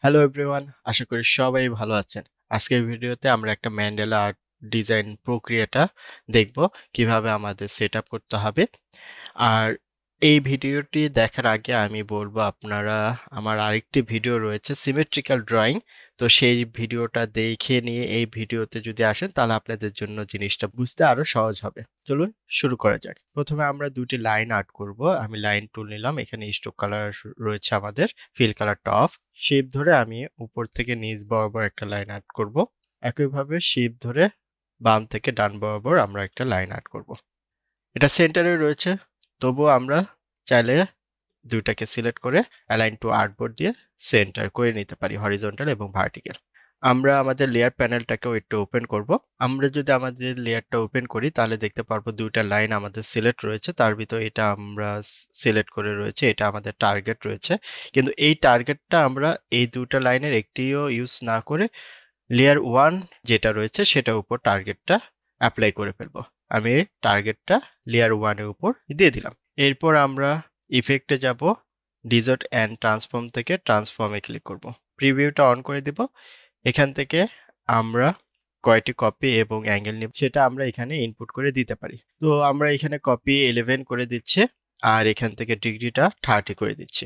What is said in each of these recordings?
Hello everyone, আশা করি সবাই ভালো আছেন। আজকের ভিডিওতে আমরা একটা ম্যান্ডেলা আর্ট ডিজাইন প্রক্রিয়াটা দেখব, কিভাবে আমাদের সেটআপ করতে হবে। আর এই ভিডিওটি দেখার আগে আমি বলবো আপনারা আমার আরেকটি ভিডিও রয়েছে সিমেট্রিক্যাল ড্রয়িং, তো সেই ভিডিওটা দেখে নিয়ে এই ভিডিওতে যদি আসেন তাহলে আপনাদের জন্য জিনিসটা বুঝতে আরো সহজ হবে। চলুন শুরু করা যাক। প্রথমে আমরা দুটি লাইন আর্ট করব। আমি লাইন টুল নিলাম, এখানে স্ট্রোক কালার রয়েছে, আমাদের ফিল কালারটা অফ। শেপ ধরে আমি উপর থেকে নিচ বরাবর একটা লাইন আর্ট করব। একইভাবে শেপ ধরে বাম থেকে ডান বরাবর আমরা একটা লাইন আর্ট করব। এটা সেন্টারে রয়েছে, তবুও আমরা চাইলে দুইটাকে সিলেক্ট করে অ্যালাইন টু আর্টবোর্ড দিয়ে সেন্টার করে নিতে পারি, হরিজন্টাল এবং ভার্টিক্যাল। আমরা আমাদের লেয়ার প্যানেলটাকেও একটু ওপেন করব। আমরা যদি আমাদের লেয়ারটা ওপেন করি তাহলে দেখতে পারবো দুইটা লাইন আমাদের সিলেক্ট রয়েছে, তার ভিতর এটা আমরা সিলেক্ট করে রয়েছে, এটা আমাদের টার্গেট রয়েছে। কিন্তু এই টার্গেটটা আমরা এই দুটো লাইনের একটিও ইউজ না করে লেয়ার 1 যেটা রয়েছে সেটার উপর টার্গেটটা অ্যাপ্লাই করে ফেলবো। আমি টার্গেটটা লেয়ার 1 এর উপর দিয়ে দিলাম। এরপর আমরা ইফেক্টে যাব, ডিজর্ট অ্যান্ড ট্রান্সফর্ম থেকে ট্রান্সফর্মে ক্লিক করব। প্রিভিউটা অন করে দিব। এখান থেকে আমরা কয়টি কপি এবং অ্যাঙ্গেল নিব সেটা আমরা এখানে ইনপুট করে দিতে পারি। তো আমরা এখানে কপি 11 করে দিচ্ছি, আর এখান থেকে ডিগ্রিটা 30 করে দিচ্ছি।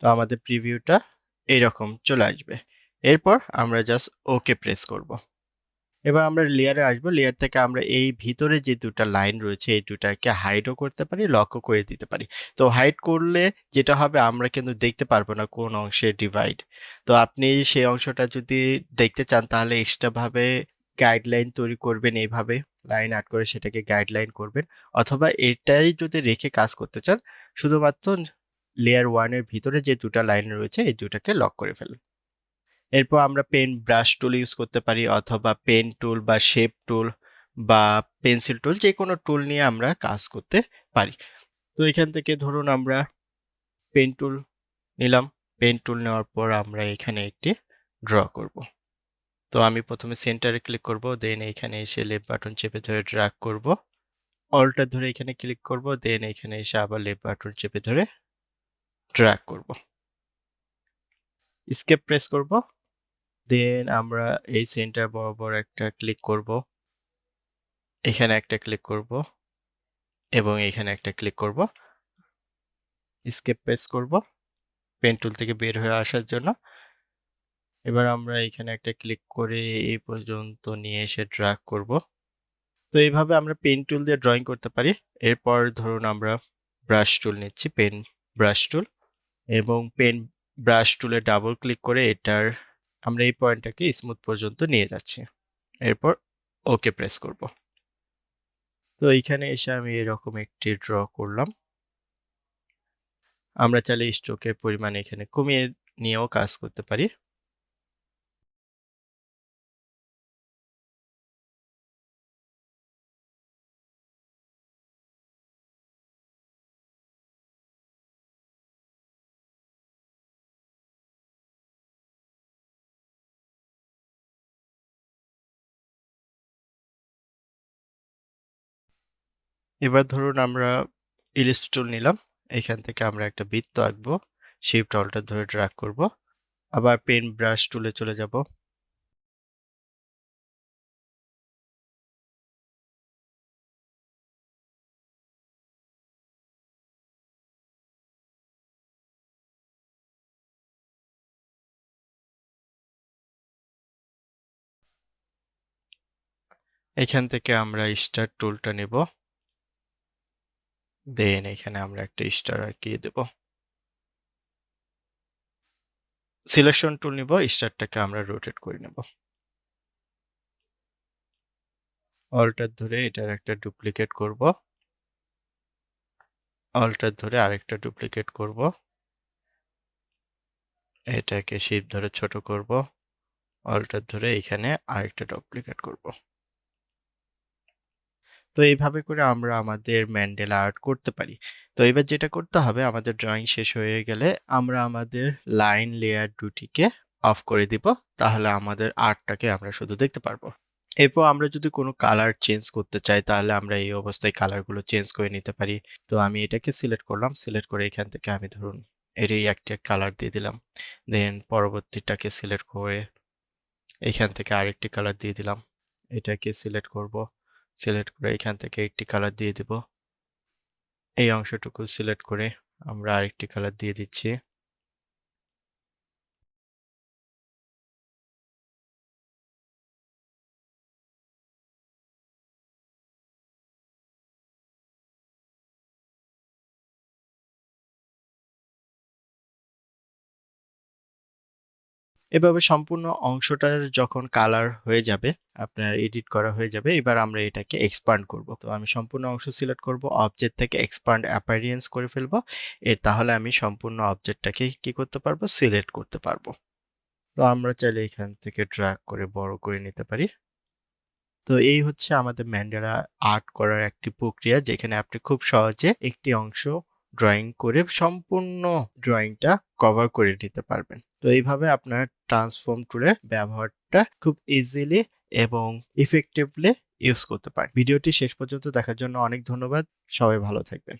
তো আমাদের প্রিভিউটা এইরকম চলে আসবে। এরপর আমরা জাস্ট ওকে প্রেস করব। এবার আমরা লেয়ারে আসবো। লেয়ার থেকে আমরা এই ভিতরে যে দুটা লাইন রয়েছে এই দুটাকে হাইডও করতে পারি, লকও করে দিতে পারি। তো হাইড করলে যেটা হবে, আমরা কিন্তু দেখতে পারবো না কোন অংশে ডিভাইড। তো আপনি সেই অংশটা যদি দেখতে চান তাহলে এক্সট্রা ভাবে গাইডলাইন তৈরি করবেন, এইভাবে লাইন আর্ট করে সেটাকে গাইডলাইন করবেন। অথবা এটাই যদি রেখে কাজ করতে চান, শুধুমাত্র লেয়ার 1 এর ভিতরে যে দুটা লাইন রয়েছে এই দুটাকে লক করে ফেলুন। এরপর আমরা পেন ব্রাশ টুল ইউজ করতে পারি, অথবা পেন টুল বা শেপ টুল বা পেন্সিল টুল, যে কোনো টুল নিয়ে আমরা কাজ করতে পারি। তো এখান থেকে ধরুন আমরা পেন টুল নিলাম। পেন টুল নেওয়ার পর আমরা এখানে একটি ড্র করব। তো আমি প্রথমে সেন্টারে ক্লিক করব, দেন এখানে এসে লেফট বাটন চেপে ধরে ড্র্যাগ করব। অল্টা ধরে এখানে ক্লিক করব, দেন এখানে এসে আবার লেফট বাটন চেপে ধরে ড্র্যাগ করব। স্কেপ প্রেস করব, দেন আমরা এই সেন্টার বরাবর একটা ক্লিক করব, এখানে একটা ক্লিক করব এবং এখানে একটা ক্লিক করব। স্কেপ প্রেস করব পেন টুল থেকে বের হয়ে আসার জন্য। এবার আমরা এখানে একটা ক্লিক করে এই পর্যন্ত নিয়ে এসে ড্র্যাগ করব। তো এইভাবে আমরা পেন টুল দিয়ে ড্রয়িং করতে পারি। এরপর ধরুন আমরা ব্রাশ টুল নিচ্ছি, পেন ব্রাশ টুল, এবং পেন ব্রাশ টুলে ডাবল ক্লিক করে এটার আমরা এই পয়েন্টটাকে স্মুথ পর্যন্ত নিয়ে যাচ্ছি। এরপর ওকে প্রেস করব। তো এইখানে এসে আমি এরকম একটি ড্র করলাম। আমরা চাইলে স্ট্রোকের পরিমাণ এখানে কমিয়ে নিয়েও কাজ করতে পারি। এবার ধরুন আমরা ইলিপস টুল নিলাম, এখান থেকে আমরা একটা বৃত্ত আঁকবো। শিফট অল্টার ধরে ড্র্যাগ করব, আবার পেন ব্রাশ টুলে চলে যাব। এখান থেকে আমরা স্টার টুলটা নেব, দেন এখানে আমরা একটা স্টার আঁকিয়ে দেব। সিলেকশন টুল নিব, স্টারটাকে আমরা রোটেট করে নেব। অল্টার ধরে এটার একটা ডুপ্লিকেট করব, অল্টার ধরে আরেকটা ডুপ্লিকেট করব, এটাকে শিফট ধরে ছোট করব, অল্টার ধরে এখানে আরেকটা ডুপ্লিকেট করব। তো এইভাবে করে আমরা আমাদের ম্যান্ডেলা আর্ট করতে পারি। তো এবার যেটা করতে হবে, আমাদের ড্রয়িং শেষ হয়ে গেলে আমরা আমাদের লাইন লেয়ার দুটিকে অফ করে দিব, তাহলে আমাদের আর্টটাকে আমরা শুধু দেখতে পারবো। এরপর আমরা যদি কোনো কালার চেঞ্জ করতে চাই তাহলে আমরা এই অবস্থায় কালারগুলো চেঞ্জ করে নিতে পারি। তো আমি এটাকে সিলেক্ট করলাম, সিলেক্ট করে এখান থেকে আমি ধরুন এরই একটা কালার দিয়ে দিলাম। দেন পরবর্তীটাকে সিলেক্ট করে এখান থেকে আরেকটি কালার দিয়ে দিলাম। এটাকে সিলেক্ট করব। সিলেক্ট করে এখান থেকে একটি কালার দিয়ে দিব। এই অংশটুকু সিলেক্ট করে আমরা আরেকটি কালার দিয়ে দিচ্ছি। এভাবে সম্পূর্ণ অংশটার যখন কালার হয়ে যাবে, আপনার এডিট করা হয়ে যাবে, এবার আমরা এটাকে এক্সপান্ড করব। তো আমি সম্পূর্ণ অংশ সিলেক্ট করব, অবজেক্ট থেকে এক্সপান্ড অ্যাপিয়ারেন্স করে ফেলবো। তাহলে আমি সম্পূর্ণ অবজেক্টটাকে কি করতে পারবো, সিলেক্ট করতে পারবো। তো আমরা চাইলে এখান থেকে ড্র্যাগ করে বড় করে নিতে পারি। তো এই হচ্ছে আমাদের ম্যান্ডালা আর্ট করার একটি প্রক্রিয়া, যেখানে আপনি খুব সহজে একটি অংশ ড্রয়িং করে সম্পূর্ণ ড্রয়িংটা কভার করে নিতে পারবেন। তো এইভাবে আপনার ট্রান্সফর্ম টুলের ব্যবহারটা খুব ইজিলি এবং ইফেক্টিভলি ইউজ করতে পারেন। ভিডিওটি শেষ পর্যন্ত দেখার জন্য অনেক ধন্যবাদ। সবাই ভালো থাকবেন।